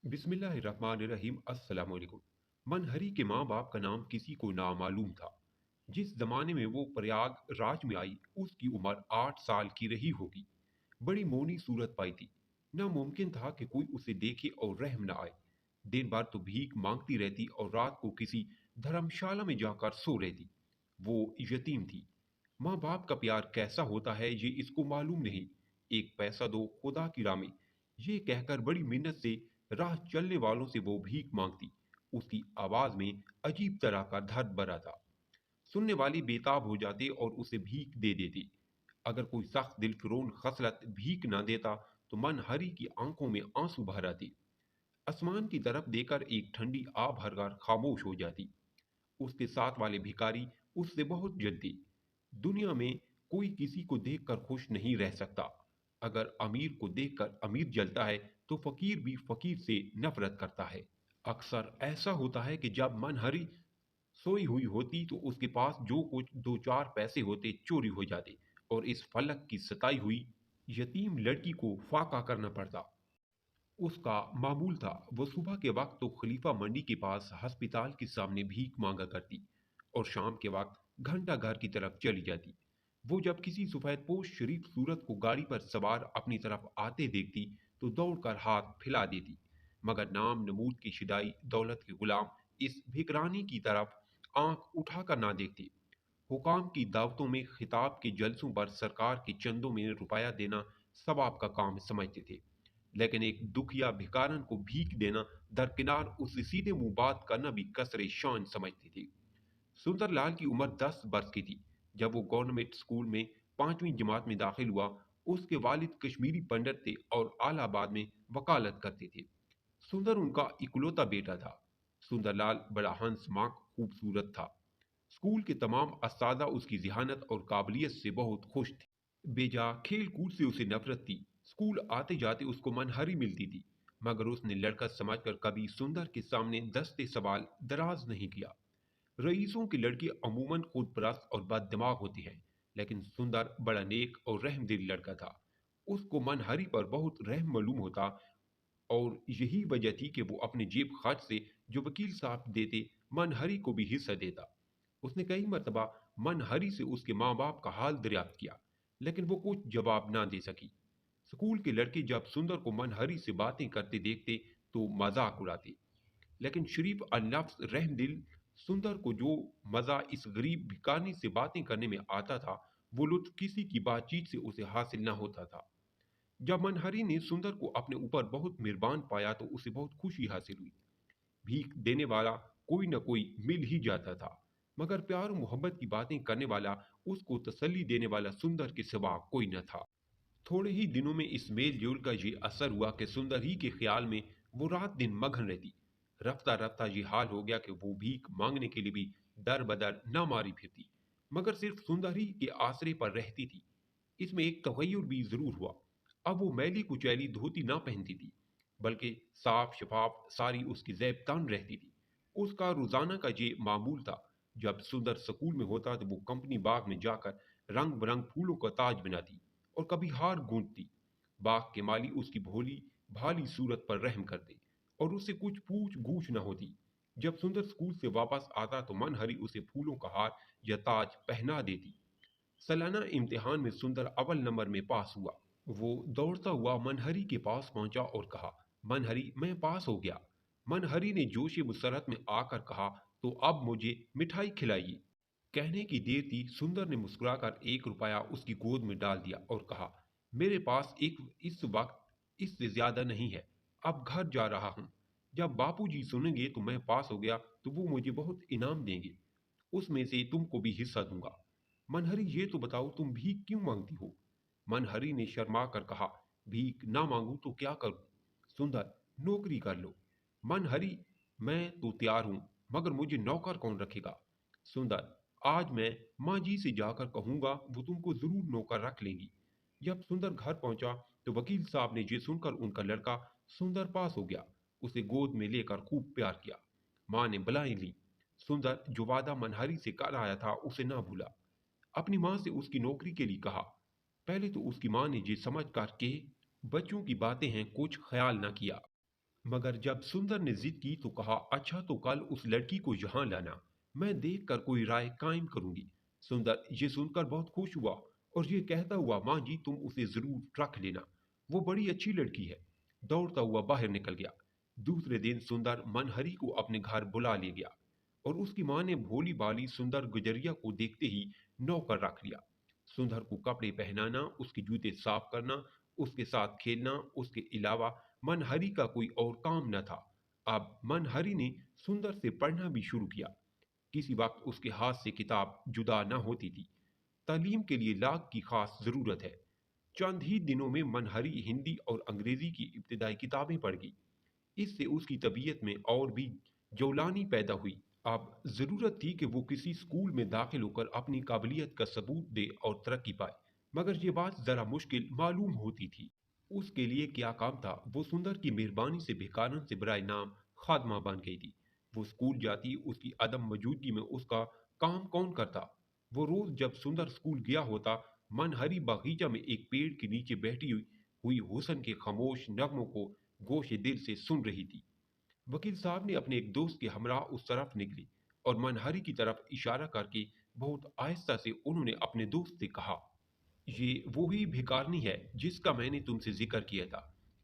बिस्मिल्लाहिर्रहमानिर्रहीम अस्सलाम वालेकुम। मनहरी के माँ बाप का नाम किसी को नामालूम था। जिस जमाने में वो प्रयाग राज में आई उसकी उम्र 8 साल की रही होगी। बड़ी मौनी सूरत पाई थी। नामुमकिन था कि कोई उसे देखे और रहम न आए। दिन भर तो भीख मांगती रहती और रात को किसी धर्मशाला में जाकर सो रहती। वो यतीम थी। माँ बाप का प्यार कैसा होता है ये इसको मालूम नहीं। एक पैसा दो खुदा की राह में, ये कहकर बड़ी मिन्नत से राह चलने वालों से वो भीख मांगती। उसकी आवाज में अजीब तरह का दर्द भरा था। सुनने वाले बेताब हो जाते और उसे भीख दे देते। अगर कोई सख्त दिल फिरोन खसलत भीख ना देता तो मनहरी की आंखों में आंसू भर आते। आसमान की तरफ देखकर एक ठंडी आ भरकर खामोश हो जाती। उसके साथ वाले भिखारी उससे बहुत जलते। दुनिया में कोई किसी को देखकर खुश नहीं रह सकता। अगर अमीर को देखकर अमीर जलता है तो फकीर भी फकीर से नफरत करता है। अक्सर ऐसा होता है कि जब मनहरी सोई हुई होती तो उसके पास जो कुछ दो चार पैसे होते चोरी हो जाते और इस फलक की सताई हुई यतीम लड़की को फाका करना पड़ता। उसका मामूल था वो सुबह के वक्त तो खलीफा मंडी के पास हस्पताल के सामने भीख मांगा करती और शाम के वक्त घंटा घर की तरफ चली जाती। वो जब किसी सफेद पोश शरीफ सूरत को गाड़ी पर सवार अपनी तरफ आते देखती तो दौड़कर हाथ फैला देती। मगर नाम नमूद की शिदाई दौलत के गुलाम इस भिकरानी की तरफ आंख उठाकर ना देखते। हुकाम की दावतों में खिताब के जलसों पर सरकार के चंदों में रुपया देना सवाब का काम समझते थे। लेकिन एक दुखिया भिखारन को भीख देना दरकिनार उससे सीधे मुंह बात करना भी कसरे शान समझते थे। सुंदरलाल की उम्र 10 बरस की थी जब वो गवर्नमेंट स्कूल में 5वीं जमात में दाखिल हुआ। उसके वालिद कश्मीरी पंडित थे और आलाबाद में वकालत करते थे। सुंदर उनका इकलौता बेटा था। सुंदरलाल बड़ा हंस मांग खूबसूरत था। स्कूल के तमाम अस्तादा उसकी जहानत और काबिलियत से बहुत खुश थे। बेजा खेल कूद से उसे नफरत थी। स्कूल आते जाते उसको मनहरी मिलती थी मगर उसने लड़का समझकर कभी सुंदर के सामने दस्ते सवाल दराज नहीं किया। रईसों की लड़की अमूमन खुद परस्त और बददिमाग होती है, लेकिन सुंदर बड़ा नेक और रहमदिल लड़का था। उसको मनहरी पर बहुत रहम मालूम होता और यही वजह थी कि वो अपने जेब खर्च से जो वकील साहब देते मनहरी को भी हिस्सा देता। उसने कई मरतबा मनहरी से उसके माँ बाप का हाल दरियाफ्त किया, लेकिन वो कुछ जवाब ना दे सकी। स्कूल के लड़के जब सुंदर को मनहरी से बातें करते देखते तो मजाक उड़ाते, लेकिन शरीफ अनफ्स रहमदिल सुंदर को जो मजा इस गरीब भिखारी से बातें करने में आता था वो लुत्फ किसी की बातचीत से उसे हासिल न होता था। जब मनहरी ने सुंदर को अपने ऊपर बहुत मेहरबान पाया तो उसे बहुत खुशी हासिल हुई। भीख देने वाला कोई न कोई मिल ही जाता था, मगर प्यार और मोहब्बत की बातें करने वाला, उसको तसल्ली देने वाला सुंदर के सिवा कोई न था। थोड़े ही दिनों में इस मेल जोल का ये असर हुआ कि सुंदर ही के ख्याल में वो रात दिन मगन रहती। रफ्ता रफ्ता ये हाल हो गया कि वो भीख मांगने के लिए भी दर बदर ना मारी फिरती, मगर सिर्फ सुंदर ही के आसरे पर रहती थी। इसमें एक तगय्युर भी जरूर हुआ। अब वो मैली कुचैली धोती ना पहनती थी, बल्कि साफ शफाफ सारी उसकी जैब तन रहती थी। उसका रोजाना का ये मामूल था। जब सुंदर स्कूल में होता तो वो कंपनी बाग में जाकर रंग बरंग फूलों का ताज बनाती और कभी हार गूंथती। बाग के माली उसकी भोली भाली सूरत पर रहम करते और उससे कुछ पूछ गूछ न होती। जब सुंदर स्कूल से वापस आता तो मनहरी उसे फूलों का हार या ताज पहना देती। सालाना इम्तिहान में सुंदर अव्वल नंबर में पास हुआ। वो दौड़ता हुआ मनहरी के पास पहुंचा और कहा, मनहरी मैं पास हो गया। मनहरी ने जोश मुसरत में आकर कहा, तो अब मुझे मिठाई खिलाइए। कहने की देर थी सुंदर ने मुस्कुराकर 1 रुपया उसकी गोद में डाल दिया और कहा, मेरे पास एक इस वक्त इससे ज्यादा नहीं है, अब घर जा रहा हूँ। जब बापूजी सुनेंगे तो मैं पास हो गया तो वो मुझे बहुत इनाम देंगे, उसमें से तुमको भी हिस्सा दूंगा। मनहरी ये तो बताओ तुम भीख क्यों मांगती हो? मनहरी ने शर्मा कर कहा, भीख ना मांगू तो क्या करूं? सुंदर, नौकरी कर लो। मनहरी, मैं तो तैयार हूं, मगर मुझे नौकर कौन रखेगा? सुंदर, आज मैं माँ जी से जाकर कहूंगा, वो तुमको जरूर नौकर रख लेंगी। जब सुंदर घर पहुंचा तो वकील साहब ने ये सुनकर उनका लड़का सुंदर पास हो गया उसे गोद में लेकर खूब प्यार किया। माँ ने बलाएं ली। सुंदर जो वादा मनहरी से कर आया था उसे ना भूला। अपनी माँ से उसकी नौकरी के लिए कहा। पहले तो उसकी माँ ने ये समझ कर के बच्चों की बातें हैं कुछ ख्याल ना किया, मगर जब सुंदर ने जिद की तो कहा, अच्छा तो कल उस लड़की को यहाँ लाना, मैं देख कर कोई राय कायम करूंगी। सुंदर ये सुनकर बहुत खुश हुआ और ये कहता हुआ, माँ जी तुम उसे जरूर रख लेना, वो बड़ी अच्छी लड़की है। दौड़ता हुआ बाहर निकल गया। दूसरे दिन सुंदर मनहरी को अपने घर बुला ले गया और उसकी माँ ने भोली भाली सुंदर गुजरिया को देखते ही नौकर रख लिया। सुंदर को कपड़े पहनाना, उसके जूते साफ करना, उसके साथ खेलना, उसके अलावा मनहरी का कोई और काम न था। अब मनहरी ने सुंदर से पढ़ना भी शुरू किया। किसी वक्त उसके हाथ से किताब जुदा न होती थी। तालीम के लिए लाख की खास जरूरत है। चंद ही दिनों में मनहरी हिंदी और अंग्रेजी की इब्तदाई किताबें पढ़ गई। इससे उसकी तबीयत में और भी जौलानी पैदा हुई। अब जरूरत थी कि वो किसी स्कूल में दाखिल होकर अपनी काबिलियत का सबूत दे और तरक्की पाए। मगर ये बात जरा मुश्किल मालूम होती थी। उसके लिए क्या काम था? वो सुंदर की मेहरबानी से भिखारन से बराए नाम खादमा बन गई थी। वो स्कूल जाती, उसकी अदम मौजूदगी में उसका काम कौन करता? वो रोज जब सुंदर स्कूल गया होता, मनहरी बगीचा में एक पेड़ के नीचे बैठी हुई हुसन के खामोश नगमों को गोशे दिल से सुन रही थी। वकील साहब ने अपने एक दोस्त के हमरा उस तरफ निकले और मनहरी की तरफ इशारा करके बहुत आहिस्ता से उन्होंने अपने दोस्त से कहा, ये वही भिखारनी है जिसका मैंने तुमसे जिक्र किया था।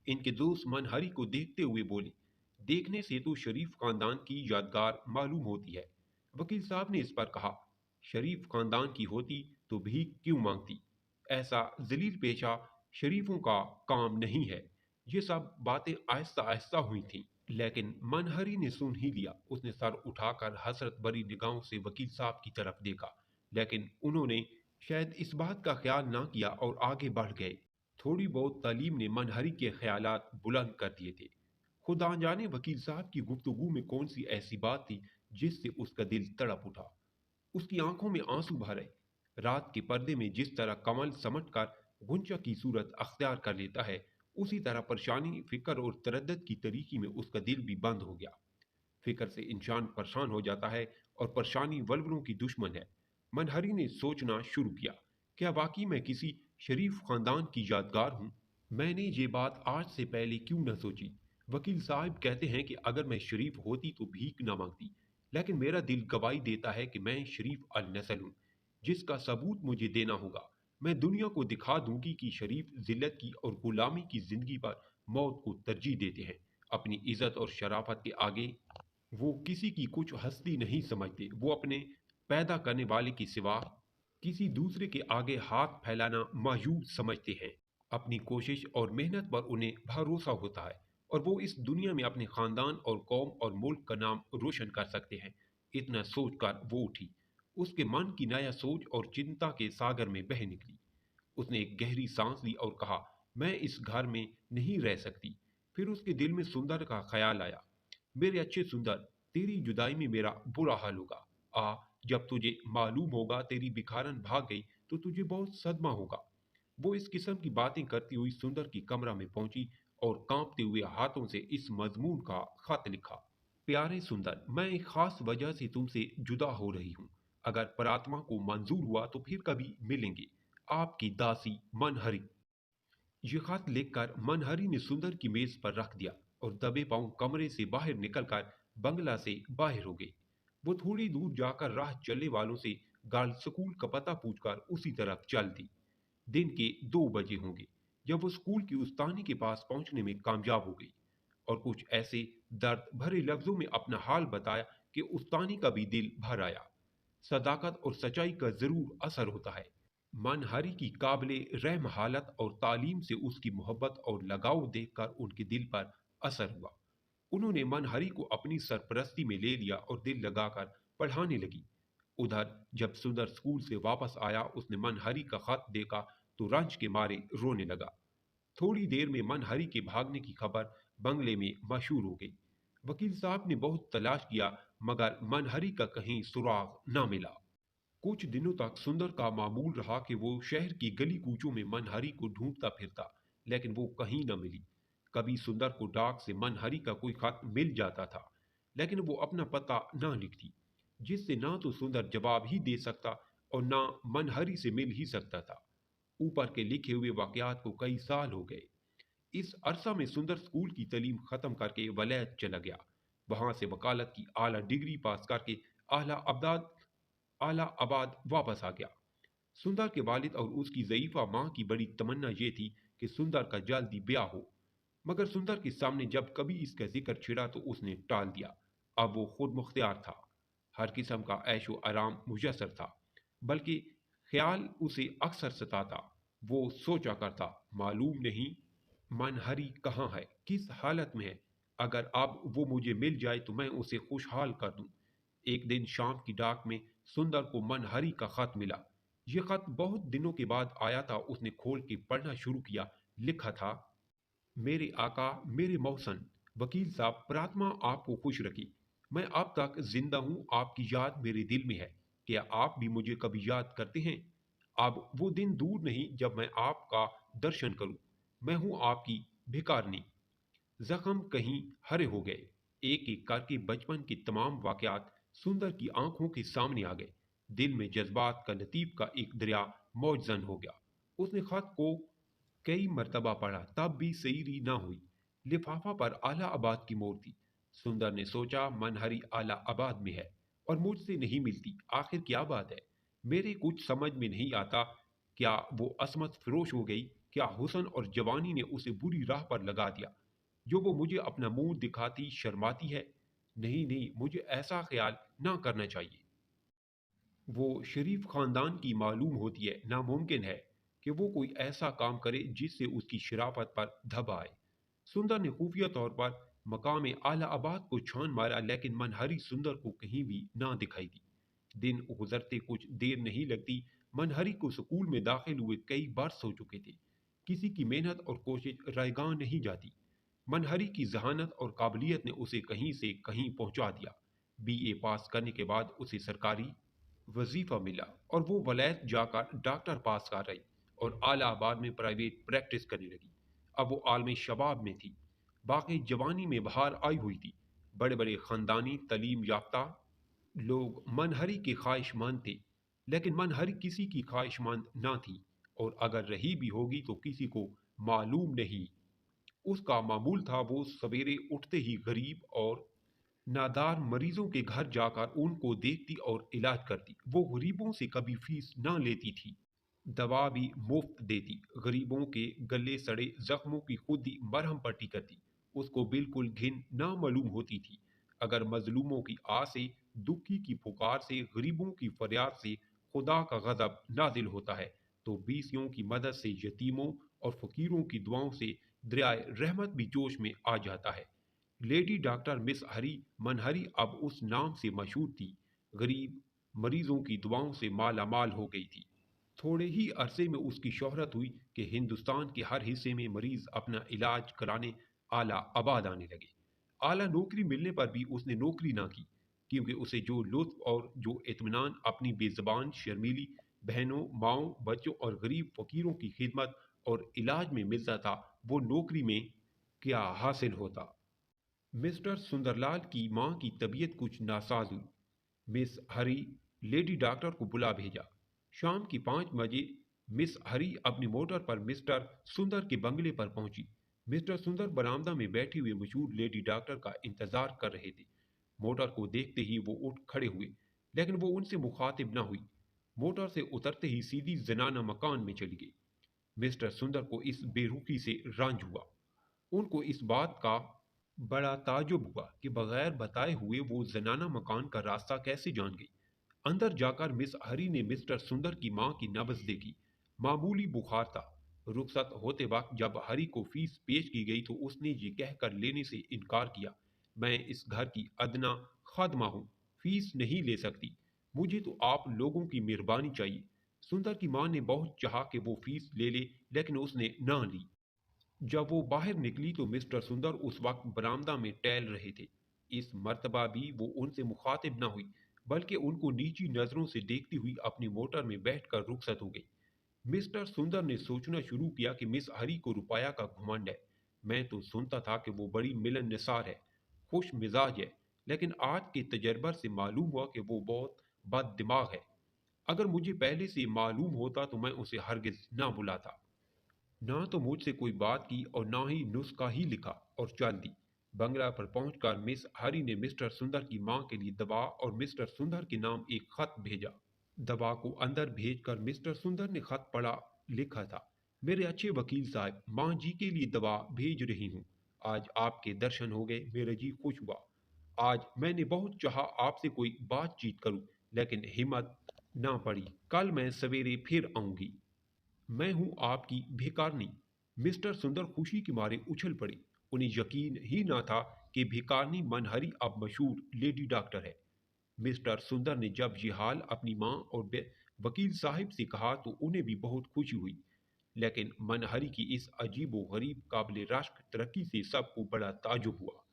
इनके दोस्त मनहरी को देखते हुए बोले, देखने से तो शरीफ खानदान की यादगार मालूम होती है। वकील साहब ने इस पर कहा, शरीफ खानदान की होती तो भीख क्यों मांगती? ऐसा जलील पेशा शरीफों का काम नहीं है। ये सब बातें आहिस्ता आहिस्ता हुई थीं, लेकिन मनहरी ने सुन ही लिया। उसने सर उठाकर हसरत भरी निगाहों से वकील साहब की तरफ देखा, लेकिन उन्होंने शायद इस बात का ख्याल ना किया और आगे बढ़ गए। थोड़ी बहुत तालीम ने मनहरी के ख्यालात बुलंद कर दिए थे। खुदा जाने वकील साहब की गुफ्तगू में कौन सी ऐसी बात थी जिससे उसका दिल तड़प उठा। उसकी आंखों में आंसू भर आए। रात के पर्दे में जिस तरह कमल समट कर गुंजा की सूरत अख्तियार कर लेता है, उसी तरह परेशानी, फिक्र और तरद्दुद की तरीकी में उसका दिल भी बंद हो गया। फिक्र से इंसान परेशान हो जाता है और परेशानी वल्वलों की दुश्मन है। मनहरी ने सोचना शुरू किया, क्या वाकई मैं किसी शरीफ खानदान की यादगार हूँ? मैंने ये बात आज से पहले क्यों न सोची? वकील साहब कहते हैं कि अगर मैं शरीफ होती तो भीख न मांगती, लेकिन मेरा दिल गवाही देता है कि मैं शरीफ अल नस्ल हूँ, जिसका सबूत मुझे देना होगा। मैं दुनिया को दिखा दूंगी कि शरीफ जिल्लत की और गुलामी की जिंदगी पर मौत को तरजीह देते हैं। अपनी इज्जत और शराफत के आगे वो किसी की कुछ हस्ती नहीं समझते। वो अपने पैदा करने वाले के सिवा किसी दूसरे के आगे हाथ फैलाना मायूब समझते हैं। अपनी कोशिश और मेहनत पर उन्हें भरोसा होता है और वो इस दुनिया में अपने खानदान और कौम और मुल्क का नाम रोशन कर सकते हैं। इतना सोचकर वो उठी। उसके मन की नया सोच और चिंता के सागर में बह निकली। उसने एक गहरी सांस ली और कहा, मैं इस घर में नहीं रह सकती। फिर उसके दिल में सुंदर का ख्याल आया। मेरे अच्छे सुंदर, तेरी जुदाई में मेरा बुरा हाल होगा। आ, जब तुझे मालूम होगा तेरी भिखारन भाग गई तो तुझे बहुत सदमा होगा। वो इस किस्म की बातें करती हुई सुंदर की कमरा में पहुंची और कांपते हुए हाथों से इस मजमून का खत लिखा। प्यारे सुंदर, मैं एक खास वजह से तुमसे जुदा हो रही हूँ। अगर परात्मा को मंजूर हुआ तो फिर कभी मिलेंगे। आपकी दासी मनहरी। ये खत लिखकर मनहरी ने सुंदर की मेज पर रख दिया और दबे पांव कमरे से बाहर निकलकर बंगला से बाहर हो गई। वो थोड़ी दूर जाकर राह चलने वालों से गर्ल स्कूल का पता पूछकर उसी तरफ चल दी। दिन के 2 बजे होंगे जब वो स्कूल की उस्तानी के पास पहुंचने में कामयाब हो गई और कुछ ऐसे दर्द भरे लफ्जों में अपना हाल बताया कि उस्तानी का भी दिल भर आया। सदाकत और सच्चाई का जरूर असर होता है। मनहरी की काबिले रहम हालत और तालीम से उसकी मोहब्बत और लगाव देखकर उनके दिल पर असर हुआ। उन्होंने मनहरी को अपनी सरपरस्ती में ले लिया और दिल लगाकर पढ़ाने लगी। उधर जब सुंदर स्कूल से वापस आया, उसने मनहरी का खत देखा तो रंज के मारे रोने लगा। थोड़ी देर में मनहरी के भागने की खबर बंगले में मशहूर हो गई। वकील साहब ने बहुत तलाश किया, मगर मनहरी का कहीं सुराग न मिला। कुछ दिनों तक सुंदर का मामूल रहा कि वो शहर की गली कूचों में मनहरी को ढूंढता फिरता, लेकिन वो कहीं न मिली। कभी सुंदर को डाक से मनहरी का कोई खत मिल जाता था, लेकिन वो अपना पता न लिखती, जिससे ना तो सुंदर जवाब ही दे सकता और ना मनहरी से मिल ही सकता था। ऊपर के लिखे हुए वाकयात को कई साल हो गए। इस अरसा में सुंदर स्कूल की तालीम खत्म करके वलैत चला गया। वहां से वकालत की आला डिग्री पास करके आला अब्दाद आला आबाद वापस आ गया। सुंदर के वालिद और उसकी ज़ईफ़ा माँ की बड़ी तमन्ना ये थी कि सुंदर का जल्दी ब्याह हो, मगर सुंदर के सामने जब कभी इसका जिक्र छिड़ा तो उसने टाल दिया। अब वो खुद मुख्तियार था, हर किस्म का ऐशो आराम मुयसर था, बल्कि ख्याल उसे अक्सर सताता। वो सोचा करता, मालूम नहीं मनहरी कहाँ है, किस हालत में है। अगर अब वो मुझे मिल जाए तो मैं उसे खुशहाल कर दूं। एक दिन शाम की डाक में सुंदर को मनहरी का खत मिला। ये खत बहुत दिनों के बाद आया था। उसने खोल के पढ़ना शुरू किया। लिखा था, मेरे आका, मेरे मौसन, वकील साहब, प्रार्थना आपको खुश रखी। मैं अब तक जिंदा हूँ, आपकी याद मेरे दिल में है। क्या आप भी मुझे कभी याद करते हैं? अब वो दिन दूर नहीं जब मैं आपका दर्शन करूं। मैं हूं आपकी भिकारनी। जख्म कहीं हरे हो गए। एक एक करके बचपन के तमाम वाकयात सुंदर की आंखों के सामने आ गए। दिल में जज्बात का लतीफ का एक दरिया मौजन हो गया। उसने खत को कई मर्तबा पढ़ा, तब भी सईरी ना हुई। लिफाफा पर आला आबाद की मोर थी। सुंदर ने सोचा, मनहरी आला आबाद में है और मुझसे नहीं मिलती। आखिर क्या बात है? मेरे कुछ समझ में नहीं आता। क्या वो असमत फरोश हो गई? क्या हुसन और जवानी ने उसे बुरी राह पर लगा दिया, जो वो मुझे अपना मुंह दिखाती शर्माती है? नहीं नहीं, मुझे ऐसा ख्याल ना करना चाहिए। वो शरीफ खानदान की मालूम होती है। नामुमकिन है कि वो कोई ऐसा काम करे जिससे उसकी शराफत पर धब्ब आए। सुंदर ने खुफिया तौर पर मकाम आला आबाद को छान मारा, लेकिन मनहरी सुंदर को कहीं भी ना दिखाई दी। दिन गुजरते कुछ देर नहीं लगती। मनहरी को स्कूल में दाखिल हुए कई बरस हो चुके थे। किसी की मेहनत और कोशिश रायगां नहीं जाती। मनहरी की जहानत और काबिलियत ने उसे कहीं से कहीं पहुंचा दिया। बीए पास करने के बाद उसे सरकारी वजीफा मिला और वो वलैत जाकर डॉक्टर पास कर रही और आला आबाद में प्राइवेट प्रैक्टिस करने लगी। अब वो आलमी शबाब में थी, बाकी जवानी में बहार आई हुई थी। बड़े बड़े खानदानी तलीम याफ्ता लोग मनहरी के ख्वाहिशमंद थे, लेकिन मनहरी किसी की ख्वाहिशमंद ना थी, और अगर रही भी होगी तो किसी को मालूम नहीं। उसका मामूल था, वो सवेरे उठते ही गरीब और नादार मरीजों के घर जाकर उनको देखती और इलाज करती। वो गरीबों से कभी फीस ना लेती थी, दवा भी मुफ्त देती। गरीबों के गले सड़े जख्मों की खुद ही मरहम पट्टी करती। उसको बिल्कुल घिन ना मालूम होती थी। अगर मजलूमों की आह से, दुखी की पुकार से, गरीबों की फरियाद से खुदा का गजब नाजिल होता है, तो बीसियों की मदद से, यतीमों और फकीरों की दुआओं से दरियाए रहमत भी जोश में आ जाता है। लेडी डॉक्टर मिस हरी मनहरी अब उस नाम से मशहूर थी। गरीब मरीजों की दुआओं से माला माल हो गई थी। थोड़े ही अरसे में उसकी शोहरत हुई कि हिंदुस्तान के हर हिस्से में मरीज अपना इलाज कराने आला आबाद आने लगे। आला नौकरी मिलने पर भी उसने नौकरी ना की, क्योंकि उसे जो लुत्फ और जो इत्मीनान अपनी बेजबान शर्मीली बहनों, माओं, बच्चों और गरीब फकीरों की खिदमत और इलाज में मिलता था, वो नौकरी में क्या हासिल होता। मिस्टर सुंदरलाल की माँ की तबीयत कुछ नासाज हुई। मिस हरी लेडी डॉक्टर को बुला भेजा। शाम की 5 बजे मिस हरी अपनी मोटर पर मिस्टर सुंदर के बंगले पर पहुंची। मिस्टर सुंदर बरामदा में बैठी हुई मशहूर लेडी डॉक्टर का इंतजार कर रहे थे। मोटर को देखते ही वो उठ खड़े हुए, लेकिन वो उनसे मुखातिब न हुई। मोटर से उतरते ही सीधी जनाना मकान में चली गई। मिस्टर सुंदर को इस बेरुखी से रंज हुआ। उनको इस बात का बड़ा ताज्जुब हुआ कि बगैर बताए हुए वो जनाना मकान का रास्ता कैसे जान गई। अंदर जाकर मिस हरी ने मिस्टर सुंदर की मां की नब्ज देखी। मामूली बुखार था। रुखसत होते वक्त जब हरी को फीस पेश की गई तो उसने ये कहकर लेने से इनकार किया, मैं इस घर की अदना खादमा हूँ, फीस नहीं ले सकती। मुझे तो आप लोगों की मेहरबानी चाहिए। सुंदर की मां ने बहुत चाहा कि वो फीस ले ले, लेकिन उसने ना ली। जब वो बाहर निकली तो मिस्टर सुंदर उस वक्त बरामदा में टहल रहे थे। इस मर्तबा भी वो उनसे मुखातिब न हुई, बल्कि उनको नीची नजरों से देखती हुई अपनी मोटर में बैठकर रुखसत हो गई। मिस्टर सुंदर ने सोचना शुरू किया कि मिस हरी को रुपया का घमंड है। मैं तो सुनता था कि वो बड़ी मिलन निसार है, खुश मिजाज है, लेकिन आज के तजर्बे से मालूम हुआ कि वो बहुत बद दिमाग है। अगर मुझे पहले से मालूम होता तो मैं उसे हरगिज ना बुलाता। ना तो मुझसे कोई बात की और ना ही नुस्खा ही लिखा और चल दी। बंगला पर पहुंचकर मिस हरी ने मिस्टर सुंदर की मां के लिए दवा और मिस्टर सुंदर के नाम एक खत भेजा। दवा को अंदर भेजकर मिस्टर सुंदर ने खत पढ़ा। लिखा था, मेरे अच्छे वकील साहब, माँ जी के लिए दवा भेज रही हूँ। आज आपके दर्शन हो गए, मेरा जी खुश हुआ। आज मैंने बहुत चाहा आपसे कोई बातचीत करूं, लेकिन हिम्मत ना पड़ी। कल मैं सवेरे फिर आऊंगी। मैं हूं आपकी भिखारनी। मिस्टर सुंदर खुशी के मारे उछल पड़े। उन्हें यकीन ही ना था कि भिखारनी मनहरी अब मशहूर लेडी डॉक्टर है। मिस्टर सुंदर ने जब ये हाल अपनी माँ और वकील साहब से कहा तो उन्हें भी बहुत खुशी हुई। लेकिन मनहरी की इस अजीब व गरीब काबिल रश्क तरक्की से सबको बड़ा ताजुब हुआ।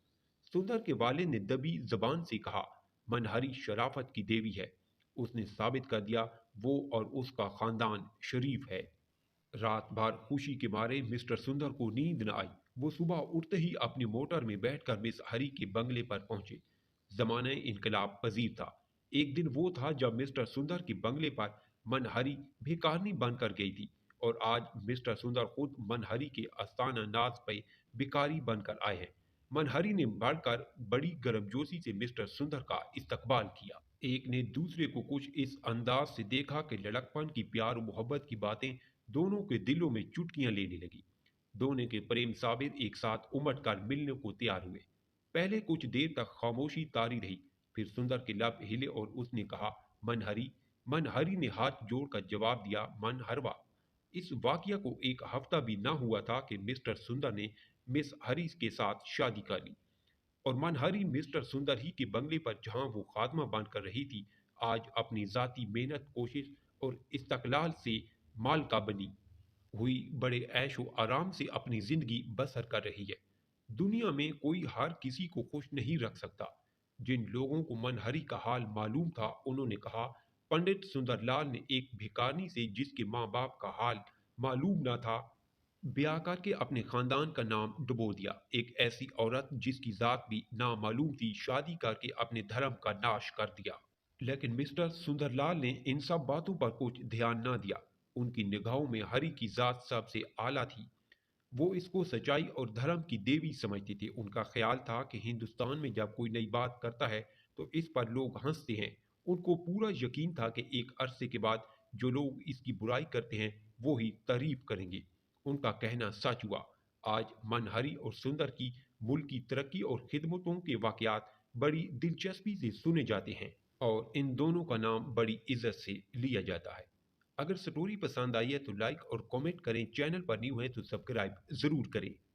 सुंदर के वालिद ने दबी जबान से कहा, मनहरी शराफत की देवी है। उसने साबित कर दिया वो और उसका खानदान शरीफ है। रात भर खुशी के मारे मिस्टर सुंदर को नींद न आई। वो सुबह उठते ही अपनी मोटर में बैठकर मिस हरी के बंगले पर पहुंचे। जमाना इनकलाब पजीर था। एक दिन वो था जब मिस्टर सुंदर के बंगले पर मनहरी भिखारनी बनकर गई थी, और आज मिस्टर सुंदर खुद मनहरी के आस्थाना नाज पे भिखारी बनकर आए हैं। मनहरी ने बढ़कर बड़ी गर्मजोशी से मिस्टर सुंदर का इस्तकबाल किया। एक ने दूसरे को कुछ इस अंदाज से देखा कि लड़कपन की प्यार और मोहब्बत की बातें दोनों के दिलों में चुटकियां लेने लगी। दोनों के प्रेम साबिर एक साथ उमट कर मिलने को तैयार हुए। पहले कुछ देर तक खामोशी तारी रही। फिर सुंदर के लब हिले और उसने कहा, मनहरी। मनहरी ने हाथ जोड़कर जवाब दिया, मनहरवा। इस वाकया को एक हफ्ता भी ना हुआ था कि मिस्टर सुंदर ने मिस हरी के साथ शादी कर ली, और मनहरी मिस्टर सुंदर ही के बंगले पर जहां वो खादमा बनकर रही थी, आज अपनी जाती मेहनत, कोशिश और इस्तकलाल से मालका बनी हुई बड़े ऐशो आराम से अपनी जिंदगी बसर कर रही है। दुनिया में कोई हर किसी को खुश नहीं रख सकता। जिन लोगों को मनहरी का हाल मालूम था, उन्होंने कहा, पंडित सुंदरलाल ने एक भिखारनी से जिसके माँ बाप का हाल मालूम न था, ब्याह करके अपने खानदान का नाम डुबो दिया। एक ऐसी औरत जिसकी जात भी नामालूम थी, शादी करके अपने धर्म का नाश कर दिया। लेकिन मिस्टर सुंदरलाल ने इन सब बातों पर कुछ ध्यान न दिया। उनकी निगाहों में हरि की जात सबसे आला थी। वो इसको सच्चाई और धर्म की देवी समझते थे। उनका ख्याल था कि हिंदुस्तान में जब कोई नई बात करता है तो इस पर लोग हंसते हैं। उनको पूरा यकीन था कि एक अरसे के बाद जो लोग इसकी बुराई करते हैं वो ही तारीफ करेंगे। उनका कहना सच हुआ। आज मनहरी और सुंदर की मुल्क की तरक्की और खिदमतों के वाकयात बड़ी दिलचस्पी से सुने जाते हैं, और इन दोनों का नाम बड़ी इज्जत से लिया जाता है। अगर स्टोरी पसंद आई है तो लाइक और कमेंट करें। चैनल पर न्यू है तो सब्सक्राइब ज़रूर करें।